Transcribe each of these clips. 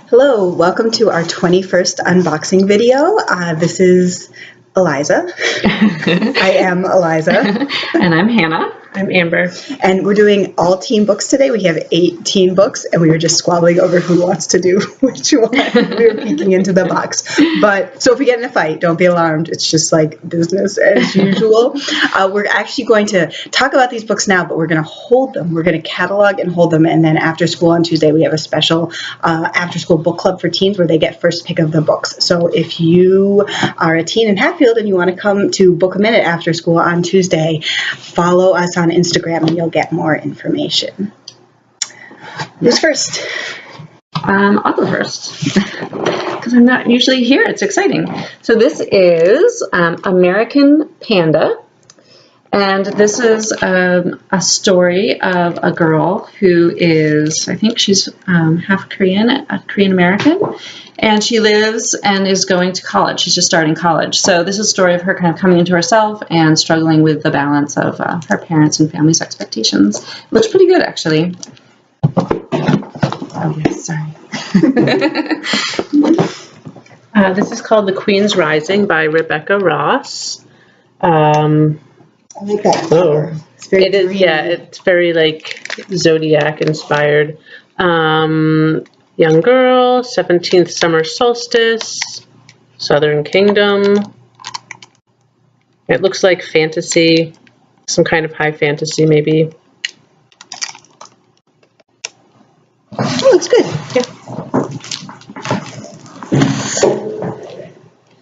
Hello, welcome to our 21st unboxing video. This is Eliza. I am Eliza. And I'm Hannah. I'm Amber. And we're doing all teen books today. We have 18 books, and we were just squabbling over who wants to do which one. We were peeking into the box. So if we get in a fight, don't be alarmed. It's just like business as usual. We're actually going to talk about these books now, but we're going to hold them. We're going to catalog and hold them, and then after school on Tuesday, we have a special after-school book club for teens where they get first pick of the books. So if you are a teen in Hatfield and you want to come to Book a Minute after school on Tuesday, follow us on Instagram and you'll get more information. Who's first? I'll go first because I'm not usually here. It's exciting. So this is American Panda, and this is a story of a girl who is, I think she's half Korean, Korean American, and she lives and is going to college. She's just starting college. So this is a story of her kind of coming into herself and struggling with the balance of her parents' and family's expectations. It looks pretty good, actually. Oh, yes, sorry. This is called The Queen's Rising by Rebecca Ross. I like that cover. It's very green. Yeah, it's very like Zodiac inspired. Young girl, 17th summer solstice, Southern Kingdom. It looks like fantasy, some kind of high fantasy maybe. Oh, looks good. Yeah.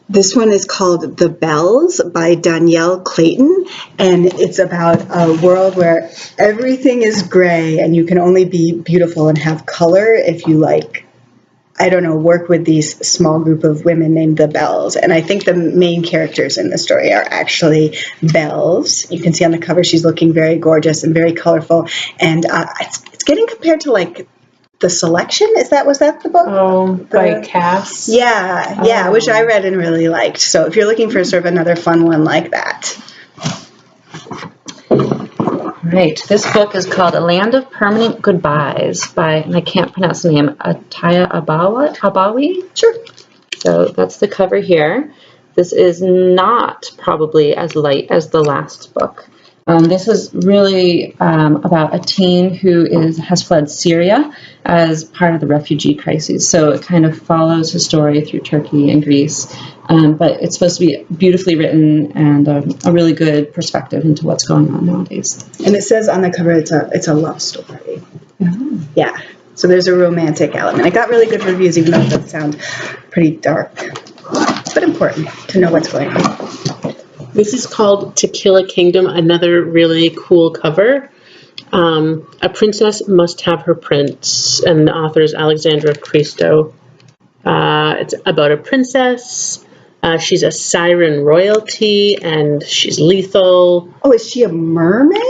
This one is called The Bells by Dhonielle Clayton, and it's about a world where everything is gray and you can only be beautiful and have color if you work with these small group of women named the Bells. And I think the main characters in the story are actually bells. You can see on the cover she's looking very gorgeous and very colorful, and it's getting compared to like The Selection. Was that the book? Oh, by Cass? Yeah, which I read and really liked. So if you're looking for sort of another fun one like that. Right. This book is called A Land of Permanent Goodbyes by, and I can't pronounce the name, Atia Abawi? Sure. So that's the cover here. This is not probably as light as the last book. This is really about a teen who has fled Syria as part of the refugee crisis. So it kind of follows his story through Turkey and Greece. But it's supposed to be beautifully written and a really good perspective into what's going on nowadays. And it says on the cover it's a love story. Oh. Yeah. So there's a romantic element. It got really good reviews, even though it does sound pretty dark. But important to know what's going on. This is called Tequila Kingdom, another really cool cover. A princess must have her prince, and the author is Alexandra Christo. It's about a princess. She's a siren royalty, and she's lethal. Oh, is she a mermaid?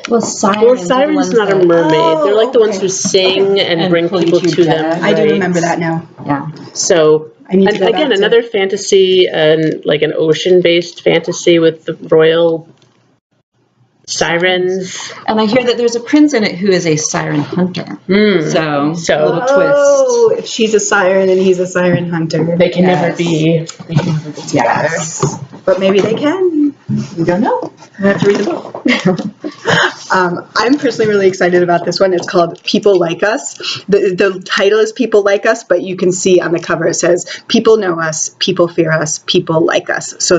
Well, Siren's not a mermaid. They're like the ones who sing and bring people to them. I do remember that now. Yeah. So, another fantasy, and like an ocean-based fantasy with the royal sirens. And I hear that there's a prince in it who is a siren hunter. So a little twist. Oh, if she's a siren and he's a siren hunter. They can never be. Yes. But maybe they can. We don't know. I have to read the book. I'm personally really excited about this one. It's called People Like Us. The title is People Like Us, but you can see on the cover it says, people know us, people fear us, people like us. So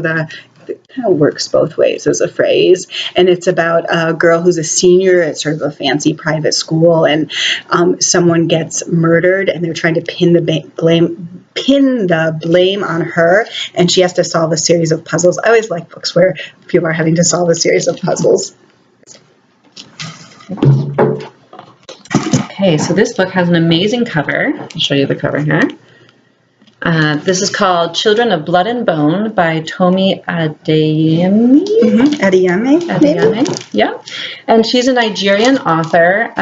it kind of works both ways as a phrase. And it's about a girl who's a senior at sort of a fancy private school, and someone gets murdered and they're trying to pin the blame on her, and she has to solve a series of puzzles. I always like books where people are having to solve a series of puzzles. Okay, so this book has an amazing cover. I'll show you the cover here. This is called Children of Blood and Bone by Tomi Adeyemi. Adeyemi, yeah. And she's a Nigerian author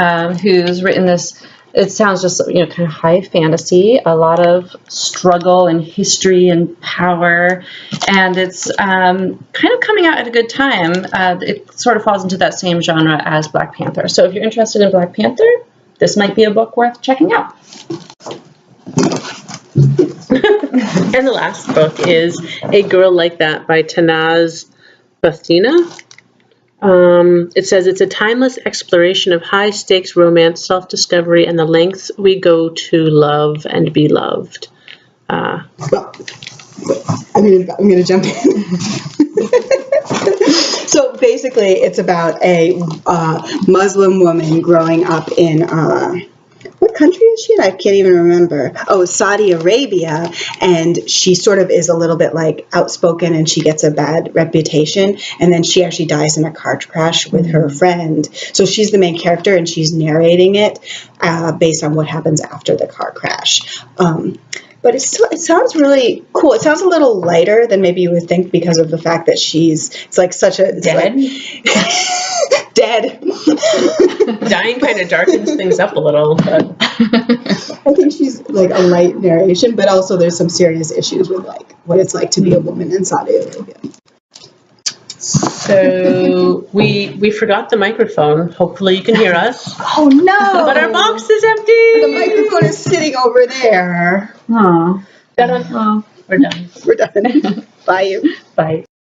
who's written this. It sounds just, kind of high fantasy, a lot of struggle and history and power, and it's kind of coming out at a good time. It sort of falls into that same genre as Black Panther. So if you're interested in Black Panther, this might be a book worth checking out. And the last book is A Girl Like That by Tanaz Bhathena. It says it's a timeless exploration of high-stakes romance, self-discovery, and the lengths we go to love and be loved. Well, I'm gonna jump in. So basically, it's about a Muslim woman growing up in what country is she in? I can't even remember. Oh, Saudi Arabia, and she sort of is a little bit like outspoken, and she gets a bad reputation, and then she actually dies in a car crash with her friend. So she's the main character, and she's narrating it based on what happens after the car crash. But it sounds really cool. It sounds a little lighter than maybe you would think because of the fact that it's like such a... Dead? Like, dead. Dying kind of darkens things up a little, but... I think she's like a light narration, but also there's some serious issues with like what it's like to be a woman in Saudi Arabia. So we forgot the microphone. Hopefully you can hear us. Oh no! But our box is empty! The microphone is sitting over there. Oh. Done. Well, We're done. We're done. Bye. bye.